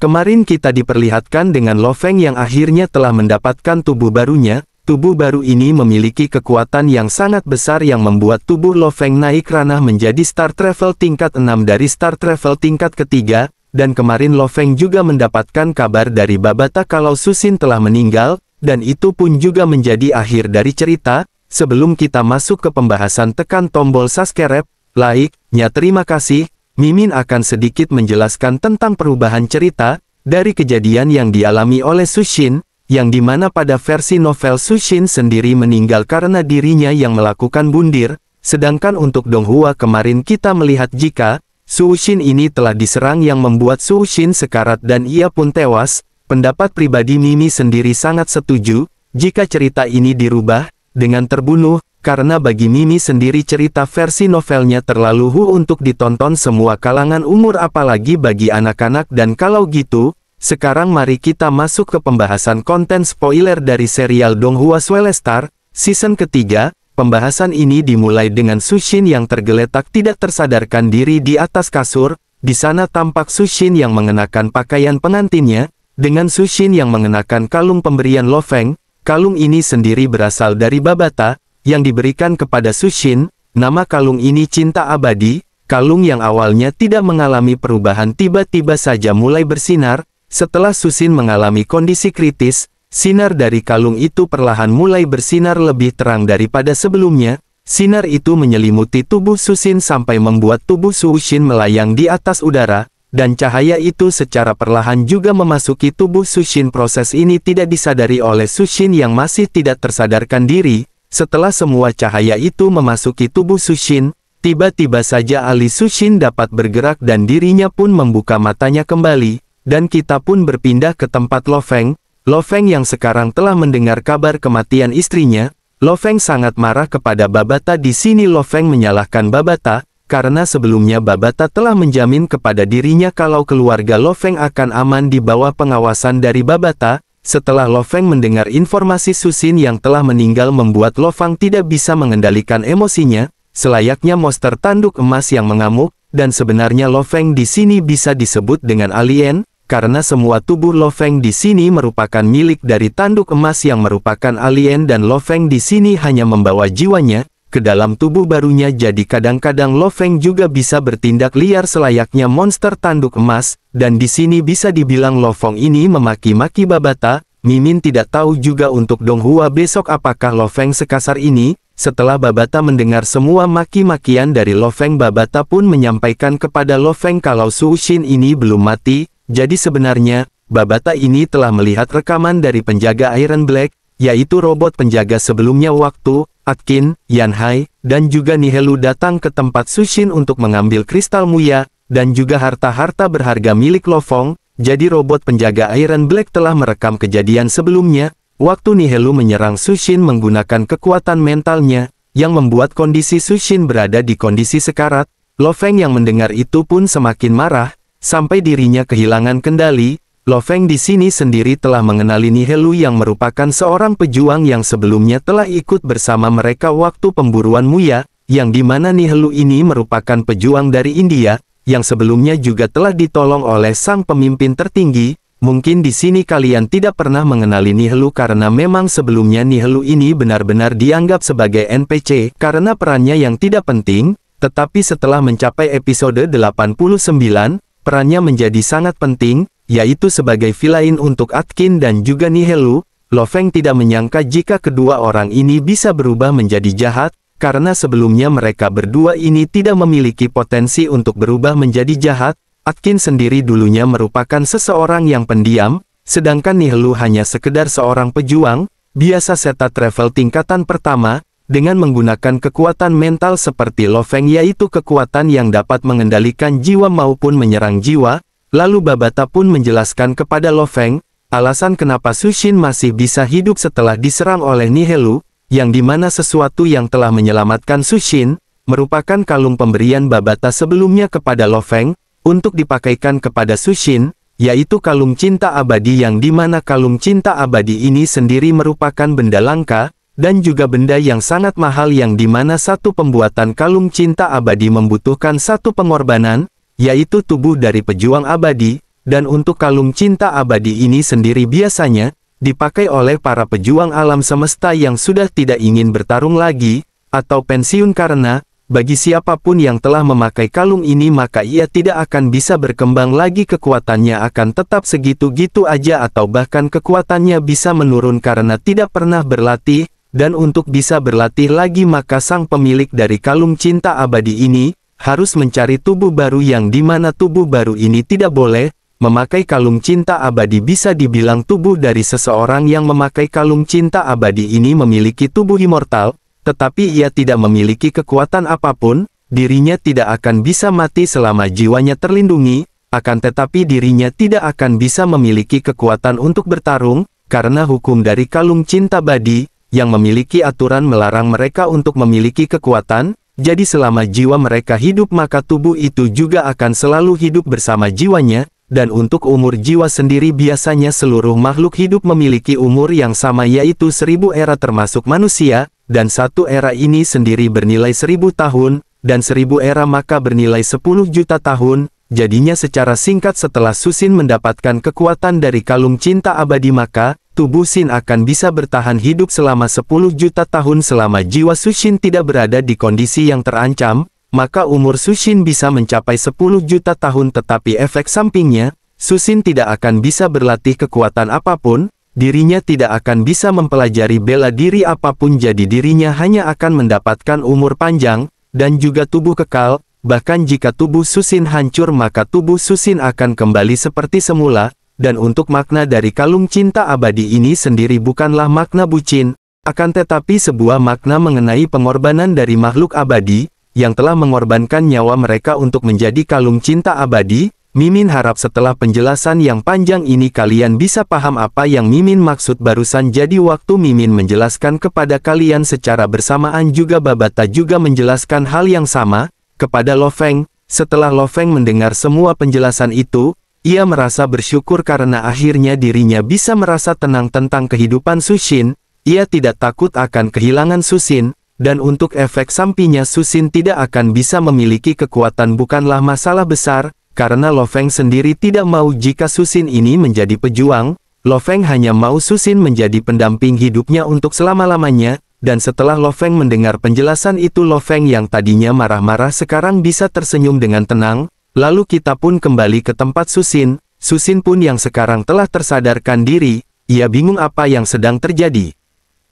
Kemarin kita diperlihatkan dengan Lo Feng yang akhirnya telah mendapatkan tubuh barunya. Tubuh baru ini memiliki kekuatan yang sangat besar yang membuat tubuh Lo Feng naik ranah menjadi Star Travel tingkat 6 dari Star Travel tingkat ketiga, dan kemarin Lo Feng juga mendapatkan kabar dari Babata kalau Su Xin telah meninggal, dan itu pun juga menjadi akhir dari cerita. Sebelum kita masuk ke pembahasan, tekan tombol subscribe, like-nya. Terima kasih. Mimin akan sedikit menjelaskan tentang perubahan cerita, dari kejadian yang dialami oleh Su Xin, yang dimana pada versi novel Su Xin sendiri meninggal karena dirinya yang melakukan bundir, sedangkan untuk Donghua kemarin kita melihat jika Su Xin ini telah diserang yang membuat Su Xin sekarat dan ia pun tewas. Pendapat pribadi Mimi sendiri sangat setuju, jika cerita ini dirubah, dengan terbunuh, karena bagi Mimi sendiri cerita versi novelnya terlalu untuk ditonton semua kalangan umur apalagi bagi anak-anak. Dan kalau gitu, sekarang mari kita masuk ke pembahasan konten spoiler dari serial Donghua Swellestar, season ketiga. Pembahasan ini dimulai dengan Su Xin yang tergeletak tidak tersadarkan diri di atas kasur. Di sana tampak Su Xin yang mengenakan pakaian pengantinnya, dengan Su Xin yang mengenakan kalung pemberian Lo Feng. Kalung ini sendiri berasal dari Babata, yang diberikan kepada Su Xin. Nama kalung ini Cinta Abadi. Kalung yang awalnya tidak mengalami perubahan tiba-tiba saja mulai bersinar. Setelah Su Xin mengalami kondisi kritis, sinar dari kalung itu perlahan mulai bersinar lebih terang daripada sebelumnya. Sinar itu menyelimuti tubuh Su Xin sampai membuat tubuh Su Xin melayang di atas udara, dan cahaya itu secara perlahan juga memasuki tubuh Su Xin. Proses ini tidak disadari oleh Su Xin yang masih tidak tersadarkan diri. Setelah semua cahaya itu memasuki tubuh Su Xin, tiba-tiba saja alis Su Xin dapat bergerak dan dirinya pun membuka matanya kembali, dan kita pun berpindah ke tempat Lo Feng. Lo Feng yang sekarang telah mendengar kabar kematian istrinya. Lo Feng sangat marah kepada Babata. Di sini Lo Feng menyalahkan Babata, karena sebelumnya Babata telah menjamin kepada dirinya kalau keluarga Lo Feng akan aman di bawah pengawasan dari Babata. Setelah Lo Feng mendengar informasi Su Xin yang telah meninggal membuat Lo Feng tidak bisa mengendalikan emosinya, selayaknya monster tanduk emas yang mengamuk, dan sebenarnya Lo Feng di sini bisa disebut dengan alien, karena semua tubuh Lo Feng di sini merupakan milik dari tanduk emas yang merupakan alien, dan Lo Feng di sini hanya membawa jiwanya ke dalam tubuh barunya. Jadi kadang-kadang Lo Feng juga bisa bertindak liar selayaknya monster tanduk emas, dan di sini bisa dibilang Lo Feng ini memaki-maki Babata. Mimin tidak tahu juga untuk Donghua besok apakah Lo Feng sekasar ini. Setelah Babata mendengar semua maki-makian dari Lo Feng, Babata pun menyampaikan kepada Lo Feng kalau Su Xin ini belum mati. Jadi sebenarnya, Babata ini telah melihat rekaman dari penjaga Iron Black, yaitu robot penjaga sebelumnya waktu Atkin, Yanhai, dan juga Nihelu datang ke tempat Su Xin untuk mengambil kristal Muya, dan juga harta-harta berharga milik Lo Feng. Jadi robot penjaga Iron Black telah merekam kejadian sebelumnya, waktu Nihelu menyerang Su Xin menggunakan kekuatan mentalnya, yang membuat kondisi Su Xin berada di kondisi sekarat. Lo Feng yang mendengar itu pun semakin marah, sampai dirinya kehilangan kendali. Lo Feng di sini sendiri telah mengenali Nihelu yang merupakan seorang pejuang yang sebelumnya telah ikut bersama mereka waktu pemburuan Muya, yang dimana Nihelu ini merupakan pejuang dari India, yang sebelumnya juga telah ditolong oleh sang pemimpin tertinggi. Mungkin di sini kalian tidak pernah mengenali Nihelu karena memang sebelumnya Nihelu ini benar-benar dianggap sebagai NPC karena perannya yang tidak penting, tetapi setelah mencapai episode 89, perannya menjadi sangat penting, yaitu sebagai villain untuk Atkin dan juga Nihelu. Lo Feng tidak menyangka jika kedua orang ini bisa berubah menjadi jahat, karena sebelumnya mereka berdua ini tidak memiliki potensi untuk berubah menjadi jahat. Atkin sendiri dulunya merupakan seseorang yang pendiam, sedangkan Nihelu hanya sekedar seorang pejuang, biasa Seta Travel tingkatan pertama, dengan menggunakan kekuatan mental seperti Lo Feng, yaitu kekuatan yang dapat mengendalikan jiwa maupun menyerang jiwa. Lalu Babata pun menjelaskan kepada Lo Feng, alasan kenapa Su Xin masih bisa hidup setelah diserang oleh Nihelu, yang dimana sesuatu yang telah menyelamatkan Su Xin, merupakan kalung pemberian Babata sebelumnya kepada Lo Feng, untuk dipakaikan kepada Su Xin, yaitu kalung cinta abadi, yang dimana kalung cinta abadi ini sendiri merupakan benda langka, dan juga benda yang sangat mahal, yang dimana satu pembuatan kalung cinta abadi membutuhkan satu pengorbanan, yaitu tubuh dari pejuang abadi. Dan untuk kalung cinta abadi ini sendiri biasanya dipakai oleh para pejuang alam semesta yang sudah tidak ingin bertarung lagi, atau pensiun karena, bagi siapapun yang telah memakai kalung ini maka ia tidak akan bisa berkembang lagi, kekuatannya akan tetap segitu-gitu aja atau bahkan kekuatannya bisa menurun karena tidak pernah berlatih, dan untuk bisa berlatih lagi maka sang pemilik dari kalung cinta abadi ini harus mencari tubuh baru yang dimana tubuh baru ini tidak boleh memakai kalung cinta abadi. Bisa dibilang tubuh dari seseorang yang memakai kalung cinta abadi ini memiliki tubuh immortal, tetapi ia tidak memiliki kekuatan apapun, dirinya tidak akan bisa mati selama jiwanya terlindungi, akan tetapi dirinya tidak akan bisa memiliki kekuatan untuk bertarung, karena hukum dari kalung cinta abadi, yang memiliki aturan melarang mereka untuk memiliki kekuatan, jadi selama jiwa mereka hidup maka tubuh itu juga akan selalu hidup bersama jiwanya. Dan untuk umur jiwa sendiri biasanya seluruh makhluk hidup memiliki umur yang sama yaitu 1000 era termasuk manusia, dan satu era ini sendiri bernilai 1000 tahun, dan 1000 era maka bernilai 10 juta tahun. Jadinya secara singkat setelah Susin mendapatkan kekuatan dari kalung cinta abadi maka, tubuh Sin akan bisa bertahan hidup selama 10 juta tahun selama jiwa Susin tidak berada di kondisi yang terancam. Maka umur Susin bisa mencapai 10 juta tahun, tetapi efek sampingnya, Susin tidak akan bisa berlatih kekuatan apapun, dirinya tidak akan bisa mempelajari bela diri apapun, jadi dirinya hanya akan mendapatkan umur panjang, dan juga tubuh kekal. Bahkan jika tubuh Susin hancur maka tubuh Susin akan kembali seperti semula, dan untuk makna dari kalung cinta abadi ini sendiri bukanlah makna bucin, akan tetapi sebuah makna mengenai pengorbanan dari makhluk abadi, yang telah mengorbankan nyawa mereka untuk menjadi kalung cinta abadi. Mimin harap setelah penjelasan yang panjang ini kalian bisa paham apa yang Mimin maksud barusan. Jadi waktu Mimin menjelaskan kepada kalian secara bersamaan juga Babata juga menjelaskan hal yang sama kepada Lo Feng. Setelah Lo Feng mendengar semua penjelasan itu, ia merasa bersyukur karena akhirnya dirinya bisa merasa tenang tentang kehidupan Susin. Ia tidak takut akan kehilangan Susin. Dan untuk efek sampingnya Susin tidak akan bisa memiliki kekuatan bukanlah masalah besar, karena Lo Feng sendiri tidak mau jika Susin ini menjadi pejuang. Lo Feng hanya mau Susin menjadi pendamping hidupnya untuk selama-lamanya, dan setelah Lo Feng mendengar penjelasan itu Lo Feng yang tadinya marah-marah sekarang bisa tersenyum dengan tenang. Lalu kita pun kembali ke tempat Susin. Susin pun yang sekarang telah tersadarkan diri, ia bingung apa yang sedang terjadi.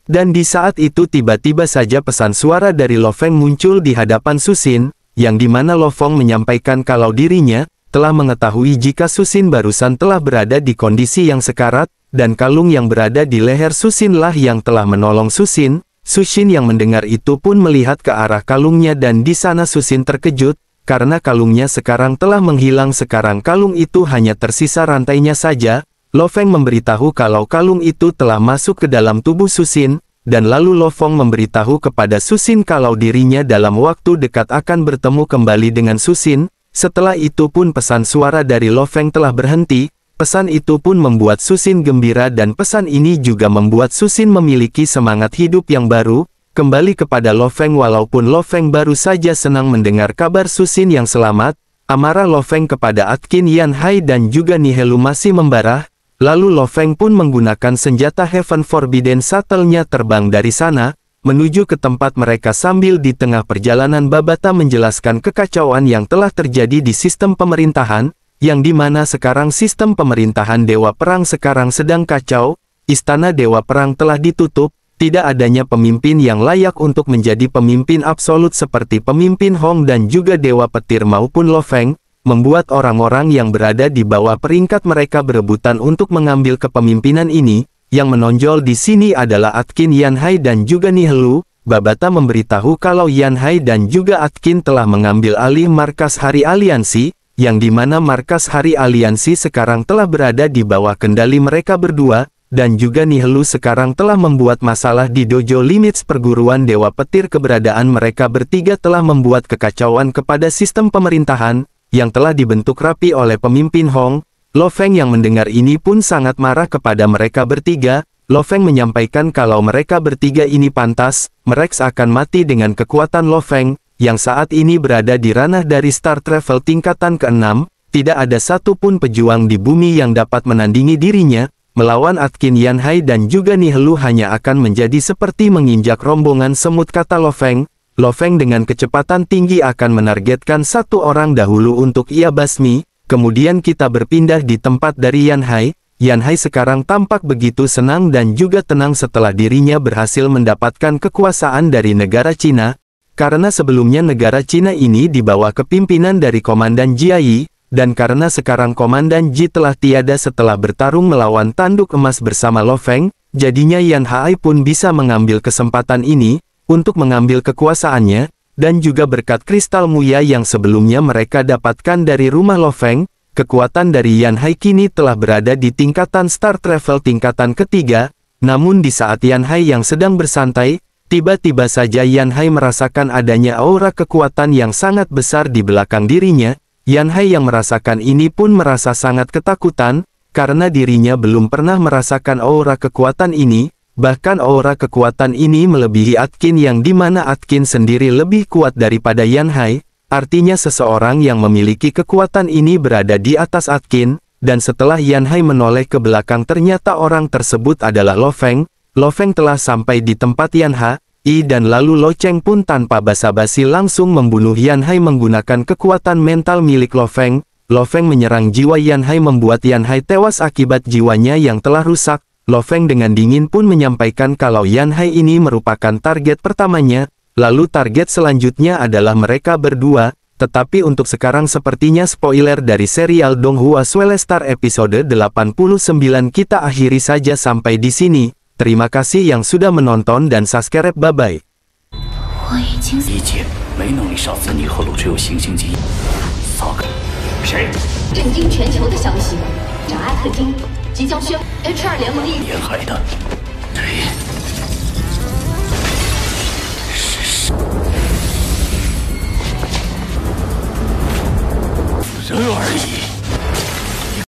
Dan di saat itu tiba-tiba saja pesan suara dari Lo Feng muncul di hadapan Susin, yang dimana Lo Feng menyampaikan kalau dirinya telah mengetahui jika Susin barusan telah berada di kondisi yang sekarat, dan kalung yang berada di leher Susin lah yang telah menolong Susin. Susin yang mendengar itu pun melihat ke arah kalungnya dan di sana Susin terkejut, karena kalungnya sekarang telah menghilang. Sekarang kalung itu hanya tersisa rantainya saja. Lo Feng memberitahu kalau kalung itu telah masuk ke dalam tubuh Susin, dan lalu Lo Feng memberitahu kepada Susin kalau dirinya dalam waktu dekat akan bertemu kembali dengan Susin. Setelah itu pun pesan suara dari Lo Feng telah berhenti. Pesan itu pun membuat Susin gembira dan pesan ini juga membuat Susin memiliki semangat hidup yang baru, kembali kepada Lo Feng. Walaupun Lo Feng baru saja senang mendengar kabar Susin yang selamat, amarah Lo Feng kepada Atkin Yan Hai dan juga Nihelu masih membara. Lalu Lo Feng pun menggunakan senjata Heaven Forbidden Shuttle-nya terbang dari sana, menuju ke tempat mereka. Sambil di tengah perjalanan Babata menjelaskan kekacauan yang telah terjadi di sistem pemerintahan, yang dimana sekarang sistem pemerintahan Dewa Perang sekarang sedang kacau, istana Dewa Perang telah ditutup, tidak adanya pemimpin yang layak untuk menjadi pemimpin absolut seperti pemimpin Hong dan juga Dewa Petir maupun Lo Feng, membuat orang-orang yang berada di bawah peringkat mereka berebutan untuk mengambil kepemimpinan ini. Yang menonjol di sini adalah Atkin Yan Hai dan juga Nihelu. Babata memberitahu kalau Yan Hai dan juga Atkin telah mengambil alih markas Hari Aliansi, yang dimana markas Hari Aliansi sekarang telah berada di bawah kendali mereka berdua, dan juga Nihelu sekarang telah membuat masalah di Dojo Limits perguruan Dewa Petir. Keberadaan mereka bertiga telah membuat kekacauan kepada sistem pemerintahan yang telah dibentuk rapi oleh pemimpin Hong. Lo Feng yang mendengar ini pun sangat marah kepada mereka bertiga. Lo Feng menyampaikan kalau mereka bertiga ini pantas, mereka akan mati dengan kekuatan Lo Feng, yang saat ini berada di ranah dari Star Travel tingkatan ke-6, tidak ada satupun pejuang di bumi yang dapat menandingi dirinya. Melawan Atkin Yanhai dan juga Nihlu hanya akan menjadi seperti menginjak rombongan semut, kata Lo Feng. Lo Feng dengan kecepatan tinggi akan menargetkan satu orang dahulu untuk ia basmi, kemudian kita berpindah di tempat dari Yanhai. Yanhai sekarang tampak begitu senang dan juga tenang setelah dirinya berhasil mendapatkan kekuasaan dari negara Cina, karena sebelumnya negara Cina ini di bawah kepimpinan dari Komandan Jiayi. Dan karena sekarang Komandan Ji telah tiada setelah bertarung melawan Tanduk Emas bersama Lo Feng, jadinya Yanhai pun bisa mengambil kesempatan ini, untuk mengambil kekuasaannya, dan juga berkat kristal muya yang sebelumnya mereka dapatkan dari rumah Lo Feng, kekuatan dari Yanhai kini telah berada di tingkatan Star Travel tingkatan ketiga. Namun di saat Yanhai yang sedang bersantai, tiba-tiba saja Yanhai merasakan adanya aura kekuatan yang sangat besar di belakang dirinya. Yanhai yang merasakan ini pun merasa sangat ketakutan, karena dirinya belum pernah merasakan aura kekuatan ini, bahkan aura kekuatan ini melebihi Atkin yang dimana Atkin sendiri lebih kuat daripada Yanhai, artinya seseorang yang memiliki kekuatan ini berada di atas Atkin, dan setelah Yanhai menoleh ke belakang ternyata orang tersebut adalah Lo Feng. Lo Feng telah sampai di tempat Yanhai, dan lalu Lo Cheng pun tanpa basa-basi langsung membunuh Yanhai menggunakan kekuatan mental milik Lo Feng. Lo Feng menyerang jiwa Yanhai membuat Yanhai tewas akibat jiwanya yang telah rusak. Lo Feng dengan dingin pun menyampaikan kalau Yanhai ini merupakan target pertamanya, lalu target selanjutnya adalah mereka berdua. Tetapi untuk sekarang sepertinya spoiler dari serial Donghua Swelestar episode 89 kita akhiri saja sampai di sini. Terima kasih yang sudah menonton dan subscribe, bye-bye. 理解没能力杀死你和鲁只有行星级4个。谁？震惊全球的消息，扎阿特金即将宣 H2联盟一沿海的。对。